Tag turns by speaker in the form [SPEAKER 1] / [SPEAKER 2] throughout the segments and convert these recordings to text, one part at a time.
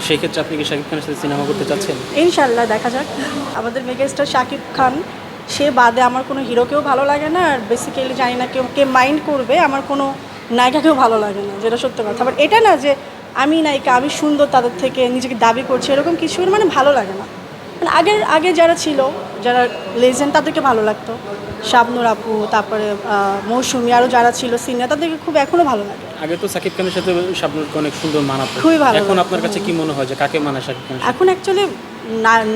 [SPEAKER 1] সেই ক্ষেত্রে আপনি কি শাকিব খানের সাথে সিনেমা করতে চাচ্ছেন?
[SPEAKER 2] ইনশাল্লাহ দেখা যাক। আমাদের মেগাস্টার শাকিব খান, সে বাদে আমার কোনো হিরোকেও ভালো লাগে না, আর বেসিক্যালি জানি না কে মাইন্ড করবে, আমার কোনো নায়িকাকেও ভালো লাগে না, যেটা সত্য কথা। বাট এটা না যে আমি নায়িকা, আমি সুন্দর তাদের থেকে নিজেকে দাবি করছি, এরকম কিছু মানে ভালো লাগে না। মানে আগে যারা ছিল, যারা লেজেন্ড, তাদেরকে ভালো লাগতো। শাবনূর আপু, তারপরে মৌসুমী, আরও যারা ছিল সিনিয়র, তাদেরকে খুব এখনও ভালো লাগে।
[SPEAKER 1] আগে তো শাকিব খানের সাথে শাবনূরকে অনেক সুন্দর মানাতো,
[SPEAKER 2] খুবই ভালো
[SPEAKER 1] এখন
[SPEAKER 2] লাগে।
[SPEAKER 1] আপনার কাছে কি মনে হয় যে কাকে মানায় শাকিব খানের সাথে?
[SPEAKER 2] এখন অ্যাকচুয়ালি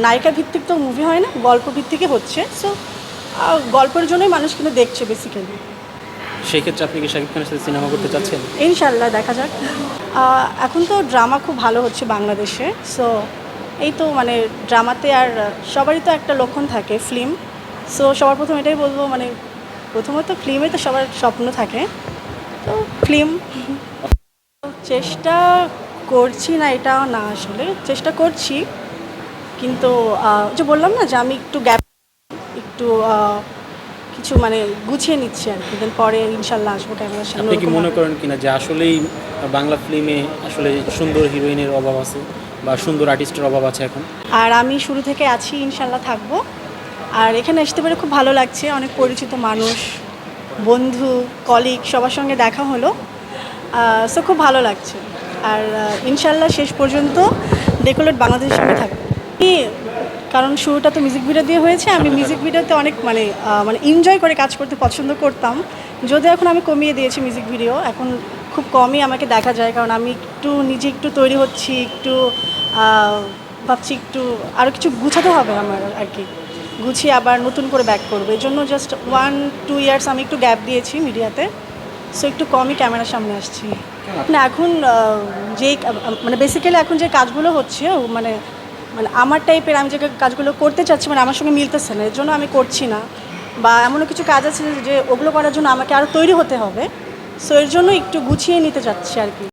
[SPEAKER 2] নায়িকা ভিত্তিক তো মুভি হয় না, গল্প ভিত্তিকই হচ্ছে। সো গল্পের জন্যই মানুষ কিন্তু দেখছে বেসিক্যালি।
[SPEAKER 1] সেই ক্ষেত্রে আপনি কি শাকিব খানের সাথে সিনেমা করতে চাচ্ছেন?
[SPEAKER 2] ইনশাল্লাহ দেখা যাক। এখন তো ড্রামা খুব ভালো হচ্ছে বাংলাদেশে। সো এই তো মানে ড্রামাতে আর সবারই তো একটা লক্ষণ থাকে, ফিল্ম। সো সবার প্রথম এটাই বলবো, মানে প্রথমত ফিল্মে তো সবার স্বপ্ন থাকে, তো ফিল্ম। চেষ্টা করছি না এটাও না, আসলে চেষ্টা করছি, কিন্তু যে বললাম না যে আমি একটু গ্যাপ, একটু কিছু মানে গুছিয়ে নিচ্ছি আর কি, দেন পরে ইনশাল্লাহ আসবো ক্যামেরার সামনে।
[SPEAKER 1] আপনি কি মনে করেন কিনা যে আসলেই বাংলা ফিল্মে আসলে সুন্দর হিরোইনের অভাব আছে বা সুন্দর আর্টিস্টের অভাব আছে এখন?
[SPEAKER 2] আর আমি শুরু থেকে আছি, ইনশাল্লাহ থাকবো। আর এখানে আসতে পেরে খুব ভালো লাগছে, অনেক পরিচিত মানুষ, বন্ধু, কলিগ, সবার সঙ্গে দেখা হলো। সো খুব ভালো লাগছে। আর ইনশাল্লাহ শেষ পর্যন্ত ডেকোলেট বাংলাদেশের সঙ্গে থাকবো। কারণ শুরুটা তো মিউজিক ভিডিও দিয়ে হয়েছে, আমি মিউজিক ভিডিওতে অনেক মানে এনজয় করে কাজ করতে পছন্দ করতাম। যদিও এখন আমি কমিয়ে দিয়েছি মিউজিক ভিডিও, এখন খুব কমই আমাকে দেখা যায়, কারণ আমি নিজে একটু তৈরি হচ্ছি, একটু ভাবছি একটু আরও কিছু গুছাতে হবে আমার আর কি, গুছিয়ে আবার নতুন করে ব্যাক করবো। এই জন্য জাস্ট 1-2 ইয়ার্স আমি একটু গ্যাপ দিয়েছি মিডিয়াতে। সো একটু কমই ক্যামেরার সামনে আসছি না এখন। যেই মানে বেসিক্যালি এখন যে কাজগুলো হচ্ছে, মানে মানে আমার টাইপের, আমি যে কাজগুলো করতে চাচ্ছি মানে আমার সঙ্গে মিলতেছে না, এর জন্য আমি করছি না। বা এমনও কিছু কাজ আছে যে ওগুলো করার জন্য আমাকে আরও তৈরি হতে হবে। সো এর জন্য একটু গুছিয়ে নিতে চাচ্ছি আর কি।